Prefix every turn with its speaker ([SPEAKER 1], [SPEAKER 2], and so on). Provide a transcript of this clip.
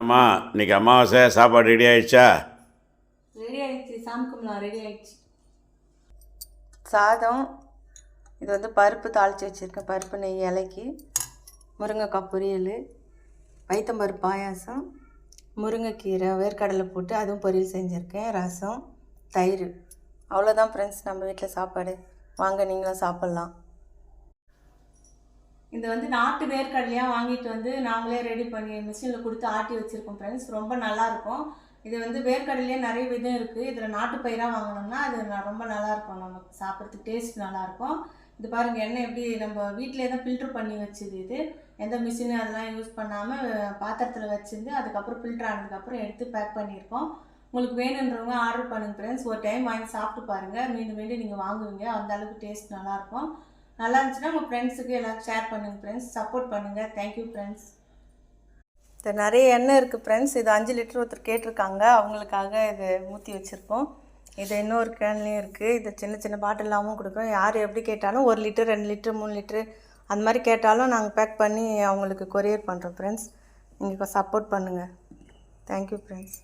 [SPEAKER 1] அம்மா இன்னைக்கு அமாவாசை சாப்பாடு ரெடி ஆயிடுச்சா?
[SPEAKER 2] ரெடி ஆயிடுச்சு. சாமிக்கும்லாம் ரெடி ஆயிடுச்சு.
[SPEAKER 3] சாதம், இது வந்து பருப்பு தாளித்து வச்சுருக்கேன். பருப்பு நெய் இலைக்கு, முருங்கைக்காய் பொரியல், பைத்தம்பருப்பு பாயாசம், முருங்கைக்கீரை வேர்க்கடலை போட்டு அதுவும் பொரியல் செஞ்சுருக்கேன், ரசம், தயிர். அவ்வளோதான் ஃப்ரெண்ட்ஸ் நம்ம வீட்டில் சாப்பாடு. வாங்க நீங்களும் சாப்பிட்லாம்.
[SPEAKER 2] இது வந்து நாட்டு வேர்க்கடலையாக வாங்கிட்டு வந்து நாங்களே ரெடி பண்ணி மிஷினில் கொடுத்து ஆட்டி வச்சுருக்கோம் ஃப்ரெண்ட்ஸ். ரொம்ப நல்லாயிருக்கும். இது வந்து வேர்க்கடலையே நிறைய விதம் இருக்குது. இதில் நாட்டு பயிராக வாங்கினோம்னா அது ரொம்ப நல்லாயிருக்கும். நமக்கு சாப்பிட்றதுக்கு டேஸ்ட் நல்லாயிருக்கும். இது பாருங்கள், எண்ணெய் எப்படி நம்ம வீட்டிலே தான் ஃபில்ட்ரு பண்ணி வச்சுது. இது எந்த மிஷினு அதெல்லாம் யூஸ் பண்ணாமல் பாத்திரத்தில் வச்சுருந்து அதுக்கப்புறம் ஃபில்ட்ரு ஆனதுக்கப்புறம் எடுத்து பேக் பண்ணியிருக்கோம். உங்களுக்கு வேணுன்றவங்க ஆர்டர் பண்ணுங்கள் ஃப்ரெண்ட்ஸ். ஒரு டைம் வாங்கி சாப்பிட்டு பாருங்கள், மீண்டும் மீண்டும் நீங்கள் வாங்குவீங்க. அந்தளவுக்கு டேஸ்ட் நல்லாயிருக்கும். நல்லா இருந்துச்சுன்னா உங்கள் ஃப்ரெண்ட்ஸுக்கு எல்லாருக்கும் ஷேர் பண்ணுங்கள் ஃப்ரெண்ட்ஸ். சப்போர்ட் பண்ணுங்கள். Thank you friends.
[SPEAKER 3] இது நிறைய எண்ணெய் இருக்குது ஃப்ரெண்ட்ஸ். இது 5 லிட்டர் ஒருத்தர் கேட்டிருக்காங்க, அவங்களுக்காக இது ஊற்றி வச்சுருக்கோம். இது இன்னொரு கேன்லேயும் இருக்குது. இது சின்ன சின்ன பாட்டிலாகவும் கொடுக்குறோம். யார் எப்படி கேட்டாலும் 1 லிட்டர் 2 லிட்டர் 3 லிட்டரு அந்த மாதிரி கேட்டாலும் நாங்கள் பேக் பண்ணி அவங்களுக்கு கொரியர் பண்ணுறோம் ஃப்ரெண்ட்ஸ். நீங்கள் சப்போர்ட் பண்ணுங்கள். Thank you friends.